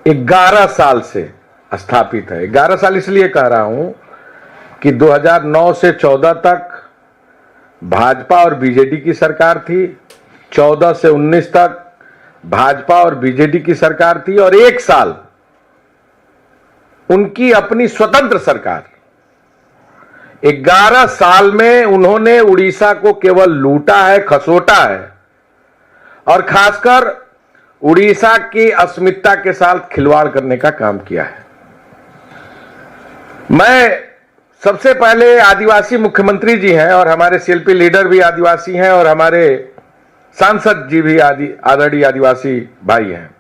11 साल से स्थापित है। 11 साल इसलिए कह रहा हूं कि 2009 से 14 तक भाजपा और बीजेडी की सरकार थी, 14 से 19 तक भाजपा और बीजेडी की सरकार थी, और 1 साल उनकी अपनी स्वतंत्र सरकार। 11 साल में उन्होंने उड़ीसा को केवल लूटा है, खसोटा है, और खासकर उड़ीसा की अस्मिता के साथ खिलवाड़ करने का काम किया है। मैं सबसे पहले आदिवासी मुख्यमंत्री जी हैं और हमारे सीएलपी लीडर भी आदिवासी हैं और हमारे सांसद जी भी आदरणीय आदिवासी भाई हैं।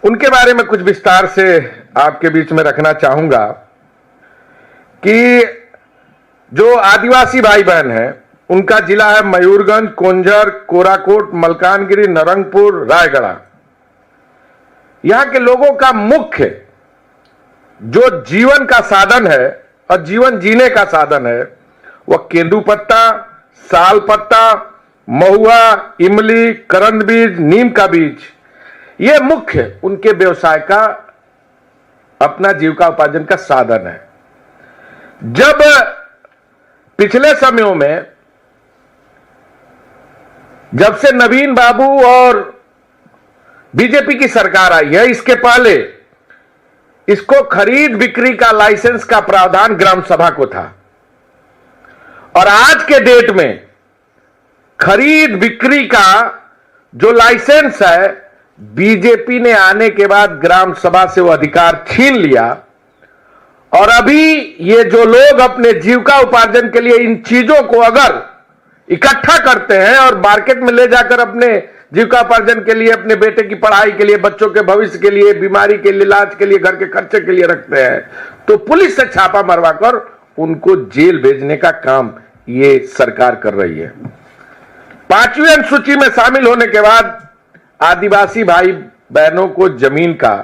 उनके बारे में कुछ विस्तार से आपके बीच में रखना चाहूंगा कि जो आदिवासी भाई बहन हैं उनका जिला है मयूरगंज, कोंझर, कोराकोट, मलकानगिरी, नरंगपुर, रायगढ़। यहां के लोगों का मुख्य जो जीवन का साधन है और जीवन जीने का साधन है वह केंदू पत्ता, साल पत्ता, महुआ, इमली, करंद बीज, नीम का बीज, यह मुख्य उनके व्यवसाय का, अपना जीविकोपार्जन का साधन है। जब पिछले समयों में जब से नवीन बाबू और बीजेपी की सरकार आई है, इसके पहले इसको खरीद बिक्री का लाइसेंस का प्रावधान ग्राम सभा को था, और आज के डेट में खरीद बिक्री का जो लाइसेंस है बीजेपी ने आने के बाद ग्राम सभा से वो अधिकार छीन लिया। और अभी ये जो लोग अपने जीविका उपार्जन के लिए इन चीजों को अगर इकट्ठा करते हैं और मार्केट में ले जाकर अपने जीविका उपार्जन के लिए, अपने बेटे की पढ़ाई के लिए, बच्चों के भविष्य के लिए, बीमारी के लिए, इलाज के लिए, घर के खर्चे के लिए रखते हैं, तो पुलिस से छापा मरवाकर उनको जेल भेजने का काम ये सरकार कर रही है। 5वीं अनुसूची में शामिल होने के बाद आदिवासी भाई बहनों को जमीन का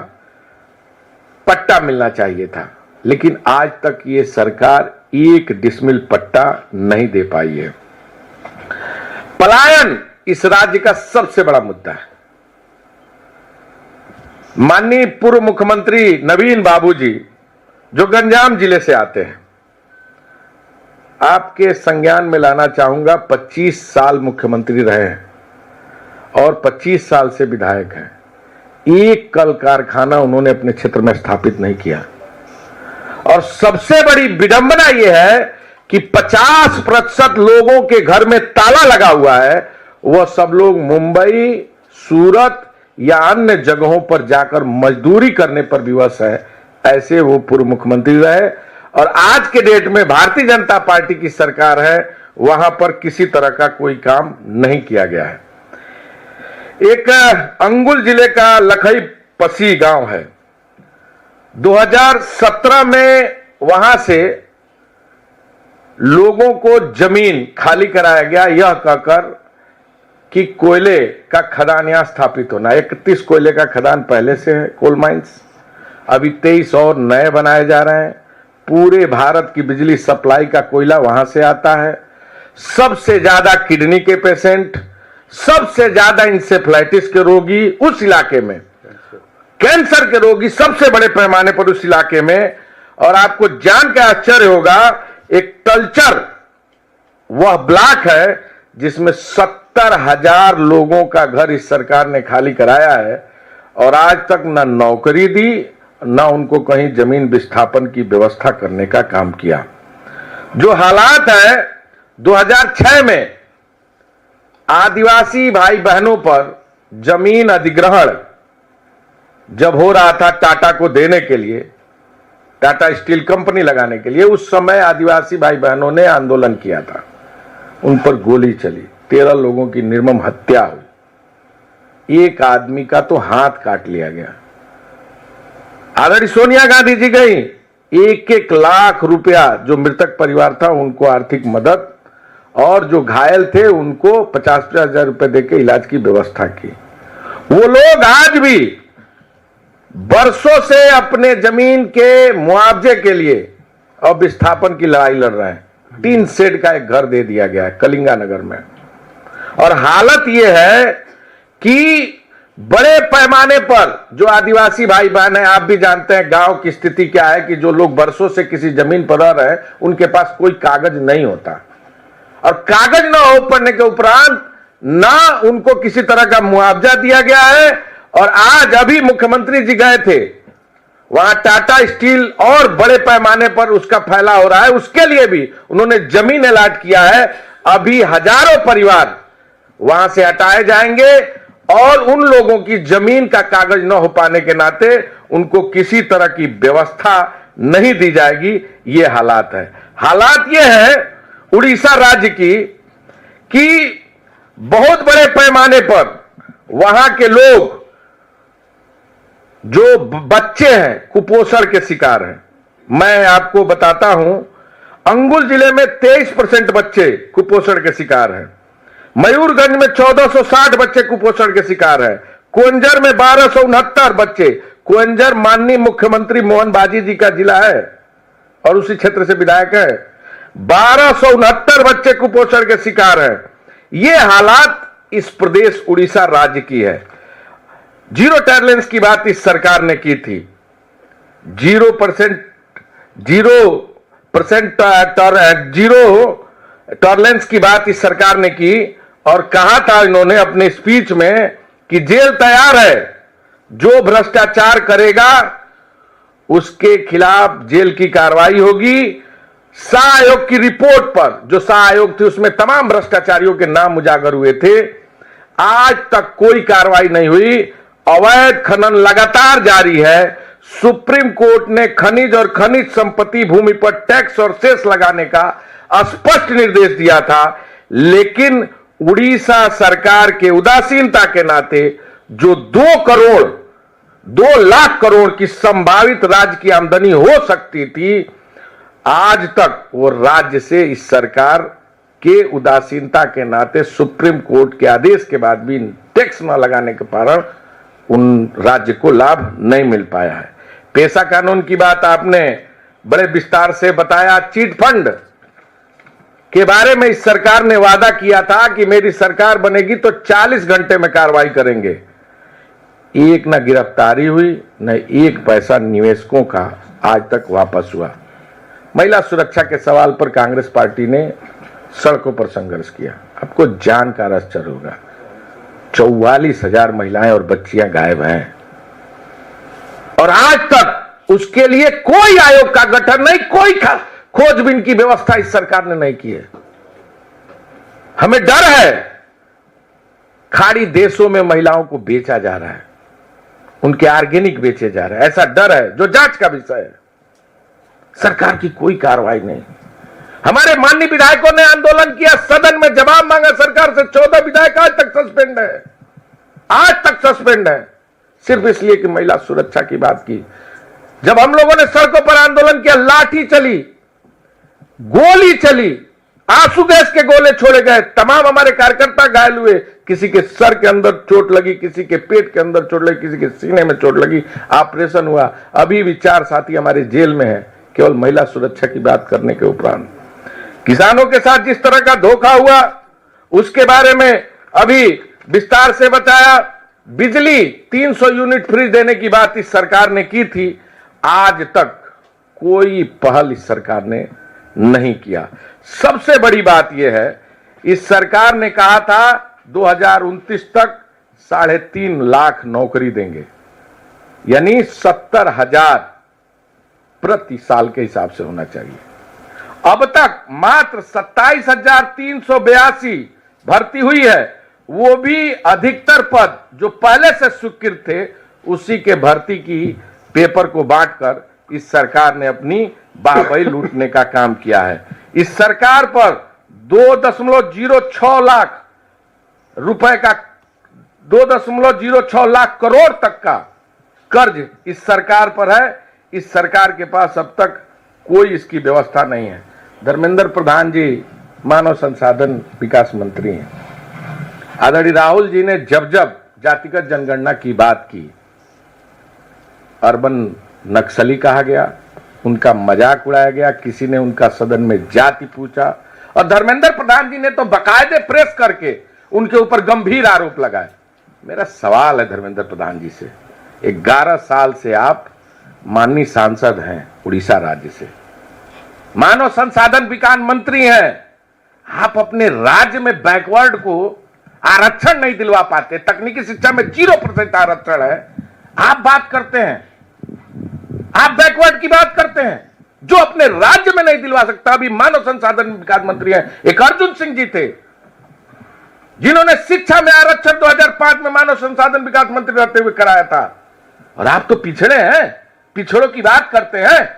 पट्टा मिलना चाहिए था, लेकिन आज तक ये सरकार 1 डिसमिल पट्टा नहीं दे पाई है। पलायन इस राज्य का सबसे बड़ा मुद्दा है। माननीय पूर्व मुख्यमंत्री नवीन बाबू जी जो गंजाम जिले से आते हैं, आपके संज्ञान में लाना चाहूंगा, 25 साल मुख्यमंत्री रहे हैं और 25 साल से विधायक हैं। एक कल कारखाना उन्होंने अपने क्षेत्र में स्थापित नहीं किया। और सबसे बड़ी विडंबना यह है कि 50% लोगों के घर में ताला लगा हुआ है, वह सब लोग मुंबई, सूरत या अन्य जगहों पर जाकर मजदूरी करने पर विवश है। ऐसे वो पूर्व मुख्यमंत्री रहे, और आज के डेट में भारतीय जनता पार्टी की सरकार है, वहां पर किसी तरह का कोई काम नहीं किया गया है। एक अंगुल जिले का लखई पसी गांव है। 2017 में वहां से लोगों को जमीन खाली कराया गया, यह कहकर कि कोयले का खदान यहां स्थापित होना। 31 कोयले का खदान पहले से है, कोल माइंस। अभी 23 और नए बनाए जा रहे हैं। पूरे भारत की बिजली सप्लाई का कोयला वहां से आता है। सबसे ज्यादा किडनी के पेशेंट, सबसे ज्यादा इंसेफ्लाइटिस के रोगी उस इलाके में, कैंसर के रोगी सबसे बड़े पैमाने पर उस इलाके में। और आपको जान के आश्चर्य होगा, एक टल्चर वह ब्लॉक है जिसमें 70,000 लोगों का घर इस सरकार ने खाली कराया है और आज तक न नौकरी दी, न उनको कहीं जमीन विस्थापन की व्यवस्था करने का काम किया। जो हालात है 2006 में आदिवासी भाई बहनों पर जमीन अधिग्रहण जब हो रहा था टाटा को देने के लिए, टाटा स्टील कंपनी लगाने के लिए, उस समय आदिवासी भाई बहनों ने आंदोलन किया था। उन पर गोली चली, 13 लोगों की निर्मम हत्या हुई, एक आदमी का तो हाथ काट लिया गया। आदरणीय सोनिया गांधी जी गई, 1-1 लाख रुपया जो मृतक परिवार था उनको आर्थिक मदद, और जो घायल थे उनको 50-50 हजार रुपए देके इलाज की व्यवस्था की। वो लोग आज भी बरसों से अपने जमीन के मुआवजे के लिए और विस्थापन की लड़ाई लड़ रहे हैं। 3 शेड का एक घर दे दिया गया है कलिंगा नगर में। और हालत यह है कि बड़े पैमाने पर जो आदिवासी भाई बहन है, आप भी जानते हैं गांव की स्थिति क्या है कि जो लोग बरसों से किसी जमीन पर रह रहे हैं उनके पास कोई कागज नहीं होता, और कागज न हो पड़ने के उपरांत ना उनको किसी तरह का मुआवजा दिया गया है। और आज अभी मुख्यमंत्री जी गए थे वहां, टाटा स्टील और बड़े पैमाने पर उसका फैलाव हो रहा है, उसके लिए भी उन्होंने जमीन अलॉट किया है। अभी हजारों परिवार वहां से हटाए जाएंगे और उन लोगों की जमीन का कागज न हो पाने के नाते उनको किसी तरह की व्यवस्था नहीं दी जाएगी। ये हालात है। हालात ये है उड़ीसा राज्य की कि बहुत बड़े पैमाने पर वहां के लोग जो बच्चे हैं कुपोषण के शिकार हैं। मैं आपको बताता हूं, अंगुल जिले में 23% बच्चे कुपोषण के शिकार हैं। मयूरगंज में 1460 बच्चे कुपोषण के शिकार हैं। कुंजर में 1269 बच्चे। कुंजर माननीय मुख्यमंत्री मोहन बाजी जी का जिला है और उसी क्षेत्र से विधायक है। 1269 बच्चे कुपोषण के शिकार हैं। ये हालात इस प्रदेश उड़ीसा राज्य की है। 0 टॉलरेंस की बात इस सरकार ने की थी। 0% टॉलरेंस की बात इस सरकार ने की और कहा था इन्होंने अपने स्पीच में कि जेल तैयार है, जो भ्रष्टाचार करेगा उसके खिलाफ जेल की कार्रवाई होगी। शाह आयोग की रिपोर्ट पर, जो शाह आयोग थी उसमें तमाम भ्रष्टाचारियों के नाम उजागर हुए थे, आज तक कोई कार्रवाई नहीं हुई। अवैध खनन लगातार जारी है। सुप्रीम कोर्ट ने खनिज और खनिज संपत्ति भूमि पर टैक्स और सेस लगाने का स्पष्ट निर्देश दिया था, लेकिन उड़ीसा सरकार के उदासीनता के नाते जो 2 लाख करोड़ की संभावित राज्य की आमदनी हो सकती थी, आज तक वो राज्य से इस सरकार के उदासीनता के नाते सुप्रीम कोर्ट के आदेश के बाद भी टैक्स न लगाने के कारण उन राज्य को लाभ नहीं मिल पाया है। पेशा कानून की बात आपने बड़े विस्तार से बताया। चिट फंड के बारे में इस सरकार ने वादा किया था कि मेरी सरकार बनेगी तो 40 घंटे में कार्रवाई करेंगे। एक न गिरफ्तारी हुई, न एक पैसा निवेशकों का आज तक वापस हुआ। महिला सुरक्षा के सवाल पर कांग्रेस पार्टी ने सड़कों पर संघर्ष किया। आपको जानकर आश्चर्य होगा, 44,000 महिलाएं और बच्चियां गायब हैं और आज तक उसके लिए कोई आयोग का गठन नहीं, कोई खोजबीन की व्यवस्था इस सरकार ने नहीं की है। हमें डर है खाड़ी देशों में महिलाओं को बेचा जा रहा है, उनके ऑर्गेनिक बेचे जा रहे हैं, ऐसा डर है जो जांच का विषय है। सरकार की कोई कार्रवाई नहीं। हमारे माननीय विधायकों ने आंदोलन किया, सदन में जवाब मांगा सरकार से, 14 विधायक आज तक सस्पेंड है। आज तक सस्पेंड है, सिर्फ इसलिए कि महिला सुरक्षा की बात की। जब हम लोगों ने सड़कों पर आंदोलन किया, लाठी चली, गोली चली, आंसू गैस के गोले छोड़े गए, तमाम हमारे कार्यकर्ता घायल हुए, किसी के सर के अंदर चोट लगी, किसी के पेट के अंदर चोट लगी, किसी के सीने में चोट लगी, ऑपरेशन हुआ। अभी भी 4 साथी हमारे जेल में हैं, केवल महिला सुरक्षा की बात करने के उपरांत। किसानों के साथ जिस तरह का धोखा हुआ उसके बारे में अभी विस्तार से बताया। बिजली 300 यूनिट फ्री देने की बात इस सरकार ने की थी, आज तक कोई पहल इस सरकार ने नहीं किया। सबसे बड़ी बात यह है, इस सरकार ने कहा था 2029 तक 3.5 लाख नौकरी देंगे, यानी 70,000 प्रति साल के हिसाब से होना चाहिए। अब तक मात्र 27,382 भर्ती हुई है, वो भी अधिकतर पद जो पहले से स्वीकृत थे उसी के भर्ती की पेपर को बांटकर इस सरकार ने अपनी बाबई लूटने का काम किया है। इस सरकार पर 2.06 लाख रुपए का 2.06 लाख करोड़ तक का कर्ज इस सरकार पर है। इस सरकार के पास अब तक कोई इसकी व्यवस्था नहीं है। धर्मेंद्र प्रधान जी मानव संसाधन विकास मंत्री हैं। आदरणीय राहुल जी ने जब जब जातिगत जनगणना की बात की, अर्बन नक्सली कहा गया, उनका मजाक उड़ाया गया, किसी ने उनका सदन में जाति पूछा और धर्मेंद्र प्रधान जी ने तो बाकायदे प्रेस करके उनके ऊपर गंभीर आरोप लगाए। मेरा सवाल है धर्मेंद्र प्रधान जी से, 11 साल से आप माननीय सांसद हैं उड़ीसा राज्य से, मानव संसाधन विकास मंत्री हैं, आप अपने राज्य में बैकवर्ड को आरक्षण नहीं दिलवा पाते, तकनीकी शिक्षा में 0% आरक्षण है, आप बात करते हैं, आप बैकवर्ड की बात करते हैं, जो अपने राज्य में नहीं दिलवा सकता। अभी मानव संसाधन विकास मंत्री हैं, एक अर्जुन सिंह जी थे जिन्होंने शिक्षा में आरक्षण 2005 में मानव संसाधन विकास मंत्री रहते हुए कराया था। और आप तो पिछड़े हैं, पिछड़ों की बात करते हैं,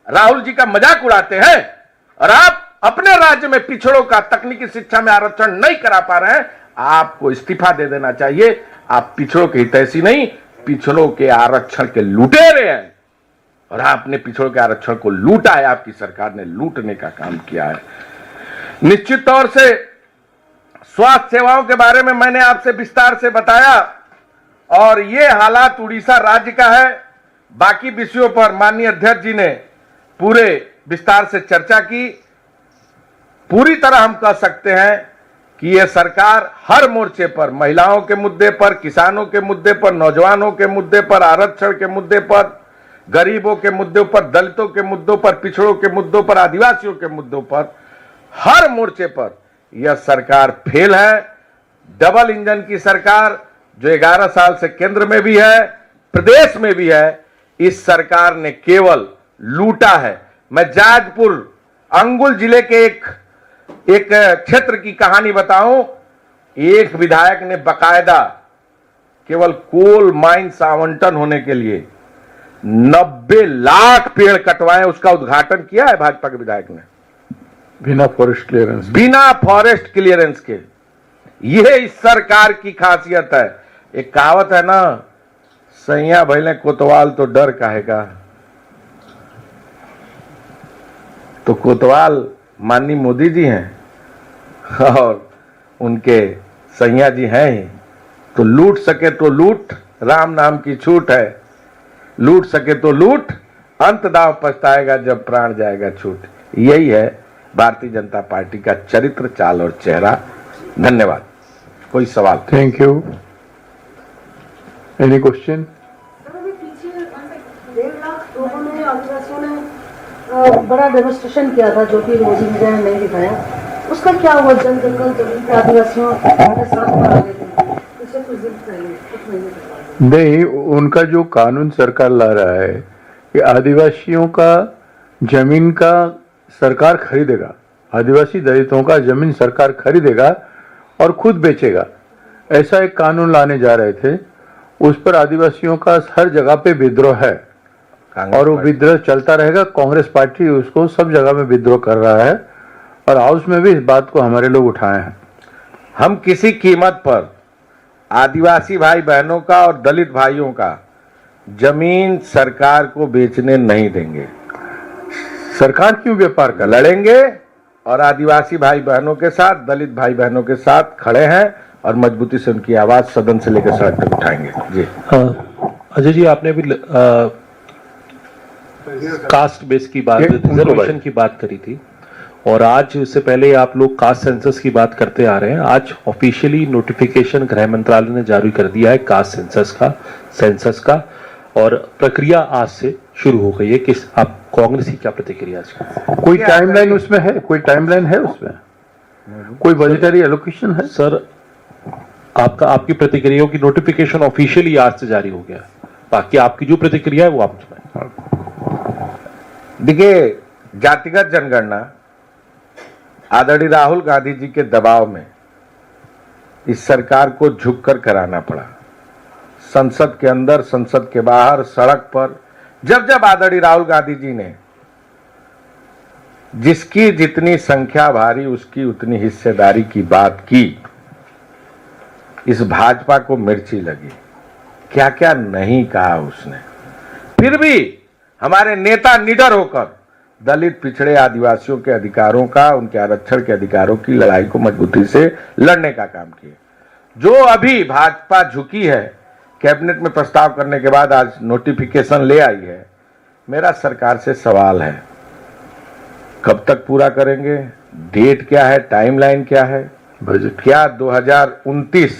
राहुल जी का मजाक उड़ाते हैं और आप अपने राज्य में पिछड़ों का तकनीकी शिक्षा में आरक्षण नहीं करा पा रहे हैं। आपको इस्तीफा दे देना चाहिए। आप पिछड़ों के हितैषी नहीं, पिछड़ों के आरक्षण के लुटेरे हैं और आपने पिछड़ों के आरक्षण को लूटा है। आपकी सरकार ने लूटने का काम किया है। निश्चित तौर से स्वास्थ्य सेवाओं के बारे में मैंने आपसे विस्तार से बताया और ये हालात उड़ीसा राज्य का है। बाकी विषयों पर माननीय अध्यक्ष जी ने पूरे विस्तार से चर्चा की। पूरी तरह हम कह सकते हैं कि यह सरकार हर मोर्चे पर, महिलाओं के मुद्दे पर, किसानों के मुद्दे पर, नौजवानों के मुद्दे पर, आरक्षण के मुद्दे पर, गरीबों के मुद्दों पर, दलितों के मुद्दों पर, पिछड़ों के मुद्दों पर, आदिवासियों के मुद्दों पर, हर मोर्चे पर यह सरकार फेल है। डबल इंजन की सरकार जो 11 साल से केंद्र में भी है, प्रदेश में भी है, इस सरकार ने केवल लूटा है। मैं जाजपुर अंगुल जिले के एक क्षेत्र की कहानी बताऊं। एक विधायक ने बकायदा केवल कोल माइंस आवंटन होने के लिए 90 लाख पेड़ कटवाए, उसका उद्घाटन किया है भाजपा के विधायक ने, बिना फॉरेस्ट क्लियरेंस, बिना फॉरेस्ट क्लियरेंस के। यह इस सरकार की खासियत है। एक कहावत है ना, सैया भैले कोतवाल तो डर काहेगा। तो कोतवाल माननीय मोदी जी हैं और उनके सैया जी हैं ही। तो लूट सके तो लूट, राम नाम की छूट है। लूट सके तो लूट, अंत दाव पछताएगा जब प्राण जाएगा छूट। यही है भारतीय जनता पार्टी का चरित्र, चाल और चेहरा। धन्यवाद। कोई सवाल? Thank you. Any question? पीछे 1.5 लाख लोगों ने, आदिवासियों ने बड़ा डेमोन्स्ट्रेशन किया था जो कि मोदी मीडिया ने नहीं दिखाया। उसका क्या हुआ? जंगल जमीन पे आदिवासियों के साथ मारा गया था पिछले कुछ दिन पहले, कुछ महीने पहले। नहीं, उनका जो कानून सरकार ला रहा है कि आदिवासियों का जमीन का सरकार खरीदेगा, आदिवासी दलितों का जमीन सरकार खरीदेगा और खुद बेचेगा, ऐसा एक कानून लाने जा रहे थे। उस पर आदिवासियों का हर जगह पे विद्रोह है और वो विद्रोह चलता रहेगा। कांग्रेस पार्टी उसको सब जगह में विद्रोह कर रहा है और हाउस में भी इस बात को हमारे लोग उठाए हैं। हम किसी कीमत पर आदिवासी भाई बहनों का और दलित भाइयों का जमीन सरकार को बेचने नहीं देंगे। सरकार क्यों व्यापार कर लड़ेंगे और आदिवासी भाई बहनों के साथ, दलित भाई बहनों के साथ खड़े हैं और मजबूती से उनकी आवाज सदन से लेकर सड़क तक उठाएंगे। जी अजय जी, आपने अभी कास्ट बेस की बात, रिजर्वेशन की बात करी थी, और आज इससे पहले आप लोग कास्ट सेंसस की बात करते आ रहे हैं। आज ऑफिशियली नोटिफिकेशन गृह मंत्रालय ने जारी कर दिया है कास्ट सेंसस का, और प्रक्रिया आज से शुरू हो गई है। किस आप कांग्रेस की क्या प्रतिक्रिया है? कोई टाइमलाइन उसमें है? कोई टाइमलाइन है उसमें? कोई बजटरी एलोकेशन है? सर, आपकी प्रतिक्रिया की नोटिफिकेशन ऑफिशियली आज से जारी हो गया, बाकी आपकी जो प्रतिक्रिया है वो आप सुनाएं। देखिए, जातिगत जनगणना आदरणीय राहुल गांधी जी के दबाव में इस सरकार को झुककर कराना पड़ा। संसद के अंदर, संसद के बाहर, सड़क पर, जब जब आदरणीय राहुल गांधी जी ने जिसकी जितनी संख्या भारी उसकी उतनी हिस्सेदारी की बात की, इस भाजपा को मिर्ची लगी। क्या क्या नहीं कहा उसने। फिर भी हमारे नेता निडर होकर दलित, पिछड़े, आदिवासियों के अधिकारों का, उनके आरक्षण के अधिकारों की लड़ाई को मजबूती से लड़ने का काम किए। जो अभी भाजपा झुकी है, कैबिनेट में प्रस्ताव करने के बाद आज नोटिफिकेशन ले आई है, मेरा सरकार से सवाल है, कब तक पूरा करेंगे? डेट क्या है? टाइमलाइन क्या है? बजट क्या 2029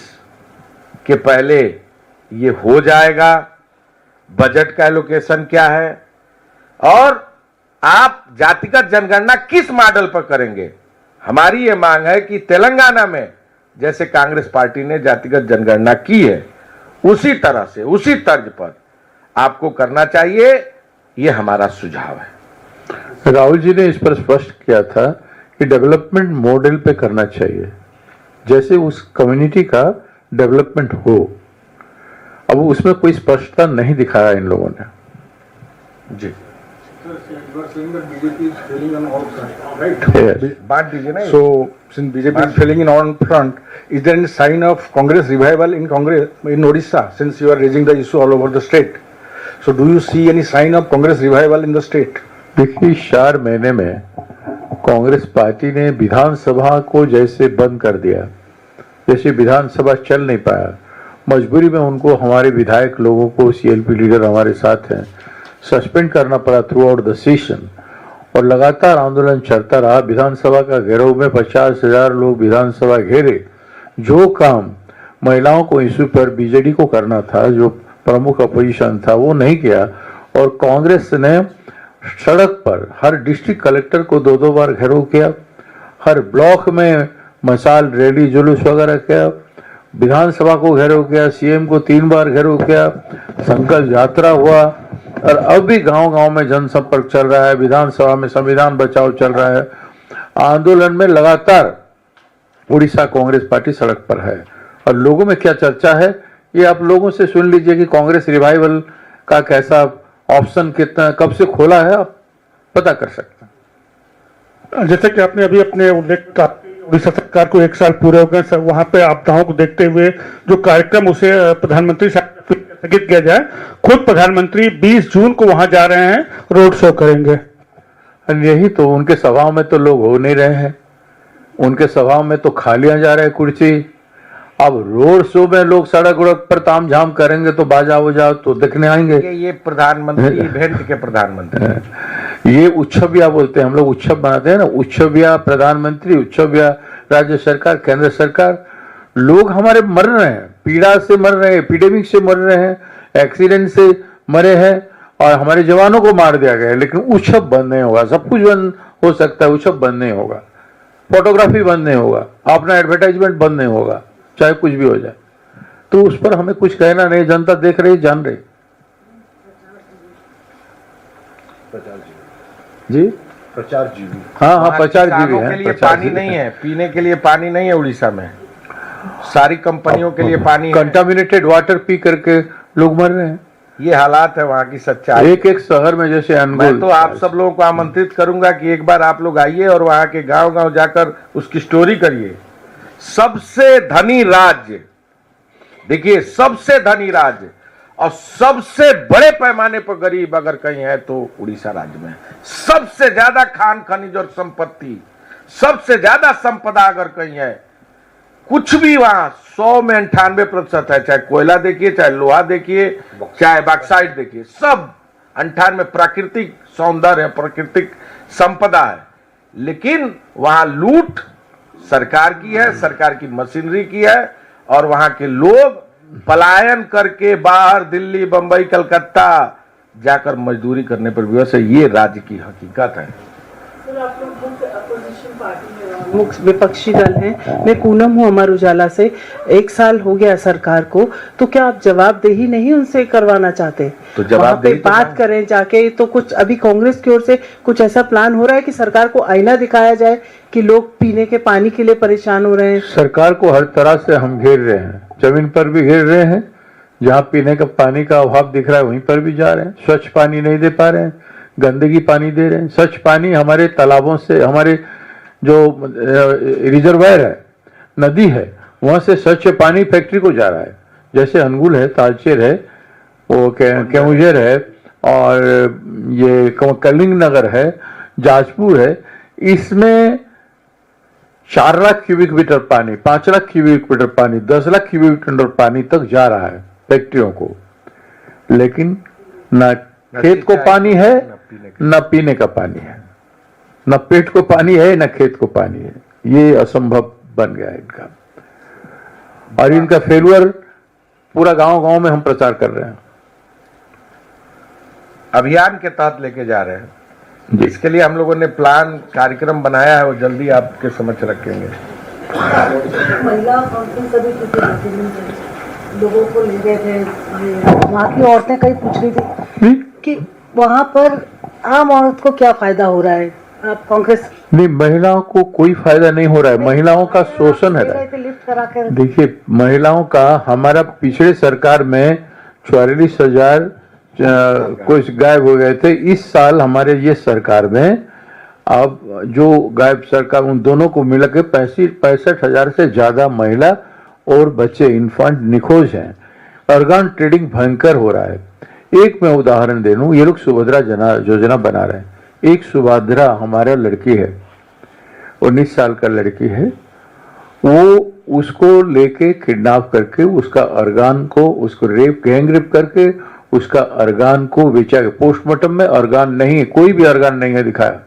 के पहले ये हो जाएगा? बजट का एलोकेशन क्या है? और आप जातिगत जनगणना किस मॉडल पर करेंगे? हमारी ये मांग है कि तेलंगाना में जैसे कांग्रेस पार्टी ने जातिगत जनगणना की है, उसी तरह से, उसी तर्ज पर आपको करना चाहिए। ये हमारा सुझाव है। राहुल जी ने इस पर स्पष्ट किया था कि डेवलपमेंट मॉडल पे करना चाहिए, जैसे उस कम्युनिटी का डेवलपमेंट हो। अब उसमें कोई स्पष्टता नहीं दिखाया इन लोगों ने। जी, Yes. बात दीजिए ना। So, since BJP is failing in all front, is there any sign of Congress revival in Odisha? Since you are raising the issue all over the state, so do you see any sign of Congress revival in the state? देखिए, 4 महीने में Congress party ने विधानसभा को जैसे बंद कर दिया, जैसे विधानसभा चल नहीं पाया। मजबूरी में उनको, हमारे विधायक लोगों को, सीएलपी लीडर हमारे साथ हैं, सस्पेंड करना पड़ा थ्रू आउट द सेशन, और लगातार आंदोलन चलता रहा। विधानसभा का घेराव में 50,000 लोग विधानसभा घेरे। जो काम महिलाओं को इश्यू पर बीजेडी को करना था, जो प्रमुख अपोजिशन था, वो नहीं किया। और कांग्रेस ने सड़क पर हर डिस्ट्रिक्ट कलेक्टर को 2-2 बार घेराव किया, हर ब्लॉक में मसाल रैली, जुलूस वगैरह किया, विधानसभा को घेराव किया, सीएम को 3 बार घेराव किया, संकल्प यात्रा हुआ, और अब भी गांव-गांव में जनसंपर्क चल रहा है, विधानसभा में संविधान बचाओ चल रहा है। आंदोलन में लगातार उड़ीसा कांग्रेस पार्टी सड़क पर है। और लोगों में क्या चर्चा है, ये आप लोगों से सुन लीजिए कि कांग्रेस रिवाइवल का कैसा ऑप्शन, कितना, कब से खोला है, आप पता कर सकते हैं। जैसे कि आपने अभी अपने उल्लेख का, उड़ीसा सरकार को 1 साल पूरे हो गए सर, वहां पे आपदाओं को देखते हुए जो कार्यक्रम उसे प्रधानमंत्री स्थगित किया जाए। खुद प्रधानमंत्री 20 जून को वहां जा रहे हैं, रोड शो करेंगे। यही तो, उनके सभाओं में तो लोग हो नहीं रहे हैं, उनके सभाओं में तो खालियां जा रहे हैं कुर्सी। अब रोड शो में लोग सड़क उड़क पर तामझाम करेंगे तो बाजा वजा तो देखने आएंगे। ये प्रधानमंत्री इवेंट के प्रधानमंत्री, ये उत्सव बोलते हैं, हम लोग उत्सव बनाते हैं ना, उत्सव प्रधानमंत्री, उत्सव राज्य सरकार, केंद्र सरकार। लोग हमारे मर रहे हैं, पीड़ा से मर रहे हैं, एपिडेमिक से मर रहे हैं, एक्सीडेंट से मरे हैं, और हमारे जवानों को मार दिया गया है। लेकिन उत्सव बंद नहीं होगा। सब कुछ बंद हो सकता है, उत्सव बंद नहीं होगा, फोटोग्राफी बंद नहीं होगा, अपना एडवर्टाइजमेंट बंद नहीं होगा, चाहे कुछ भी हो जाए। तो उस पर हमें कुछ कहना नहीं, जनता देख रही, जान रही। जी, प्रचार जीवी। हाँ, प्रचार जीवी है। के लिए पानी नहीं है, पीने के लिए पानी नहीं है उड़ीसा में, सारी कंपनियों के लिए पानी है। कंटामिनेटेड वाटर पी करके लोग मर रहे हैं। ये हालात है वहाँ की सच्चाई। एक शहर में जैसे मैं तो आप सब लोगों को आमंत्रित करूंगा कि एक बार आप लोग आइए और वहाँ के गांव-गांव जाकर उसकी स्टोरी करिए। सबसे धनी राज्य देखिए सबसे धनी राज्य और सबसे बड़े पैमाने पर गरीब अगर कहीं है तो उड़ीसा राज्य में है। सबसे ज्यादा खान खनिज और संपत्ति, सबसे ज्यादा संपदा अगर कहीं है, कुछ भी वहां 100 में 98% है। चाहे कोयला देखिए, चाहे लोहा देखिए, चाहे बॉक्साइट देखिए, सब 98 प्राकृतिक सौंदर्य, प्राकृतिक संपदा है। लेकिन वहां लूट सरकार की है, सरकार की मशीनरी की है, और वहां के लोग पलायन करके बाहर दिल्ली, बंबई, कलकत्ता जाकर मजदूरी करने पर विवश है। ये राज्य की हकीकत है। सर, आप लोग मुख्य अपोजिशन पार्टी में, मुख्य विपक्षी दल हैं। मैं पूनम हूँ अमर उजाला से। 1 साल हो गया सरकार को, तो क्या आप जवाबदेही नहीं उनसे करवाना चाहते? तो जवाबदेही पे बात करें जाके। तो कुछ अभी कांग्रेस की ओर से कुछ ऐसा प्लान हो रहा है कि सरकार को आईना दिखाया जाए कि लोग पीने के पानी के लिए परेशान हो रहे हैं? सरकार को हर तरह से हम घेर रहे हैं, जमीन पर भी घेर रहे हैं, जहां पीने का पानी का अभाव दिख रहा है वहीं पर भी जा रहे हैं। स्वच्छ पानी नहीं दे पा रहे हैं, गंदगी पानी दे रहे हैं। स्वच्छ पानी हमारे तालाबों से, हमारे जो रिजर्वायर है, नदी है, वहां से स्वच्छ पानी फैक्ट्री को जा रहा है। जैसे अनुगुल है, तालचेर है, वो केवंझर है, और ये कलिंग नगर है, जाजपुर है। इसमें 4 लाख क्यूबिक मीटर पानी, 5 लाख क्यूबिक मीटर पानी, 10 लाख क्यूबिक मीटर पानी तक जा रहा है फैक्ट्रियों को। लेकिन न खेत को पानी है, न पीने का पानी है, न पेट को पानी है, न खेत को पानी है। ये असंभव बन गया है इनका, और इनका फेलुअर पूरा गांव-गांव में हम प्रचार कर रहे हैं। अभियान के तहत लेके जा रहे हैं। इसके लिए हम लोगों ने प्लान, कार्यक्रम बनाया है, वो जल्दी आपके समक्ष रखेंगे। महिला कॉन्फ्रेंस अभी लोगों को ले गए थे, वहाँ की औरतें कई पूछ रही थी कि वहाँ पर आम औरत को क्या फायदा हो रहा है। आप कांग्रेस नहीं, महिलाओं को कोई फायदा नहीं हो रहा है, महिलाओं का शोषण है। लिफ्ट करा कर देखिए, महिलाओं का, हमारा पिछले सरकार में 44,000 कुछ गायब हो गए थे। इस साल हमारे ये सरकार में अब जो गायब सरकार, उन दोनों को मिलकर 65,000 से ज्यादा महिला और बच्चे इन्फेंट निखोज हैं। ऑर्गन ट्रेडिंग भयंकर हो रहा है। एक मैं उदाहरण दे दूं, ये लोग सुभद्रा योजना बना रहे हैं। एक सुभद्रा हमारा लड़की है, 19 साल का लड़की है, वो उसको लेके किडनैप करके उसका ऑर्गन को, उसको गैंग रेप करके उसका ऑर्गन को बेचा गया। पोस्टमार्टम में ऑर्गन नहीं है, कोई भी ऑर्गन नहीं है दिखाया,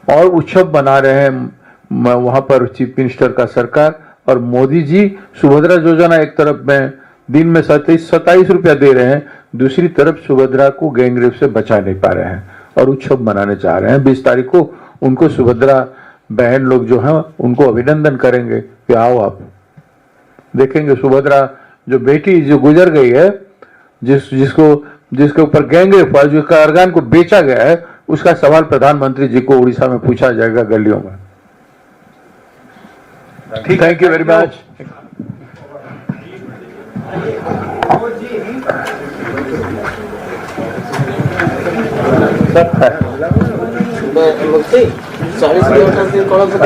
और उत्सव बना रहे हैं वहां पर चीफ मिनिस्टर का सरकार और मोदी जी। सुभद्रा योजना एक तरफ में दिन में 27 रुपया दे रहे हैं, दूसरी तरफ सुभद्रा को गैंग रेप से बचा नहीं पा रहे हैं और उत्सव मनाने चाह रहे हैं। 20 तारीख को उनको सुभद्रा बहन लोग जो हैं उनको अभिनंदन करेंगे कि आओ आप देखेंगे सुभद्रा जो बेटी जो गुजर गई है, जिसके ऊपर गैंग रेप हुआ, जिसका ऑर्गन को बेचा गया है, उसका सवाल प्रधानमंत्री जी को उड़ीसा में पूछा जाएगा गलियों में। Thank you very much. मुक्ति 40 किलोमीटर से कौन सा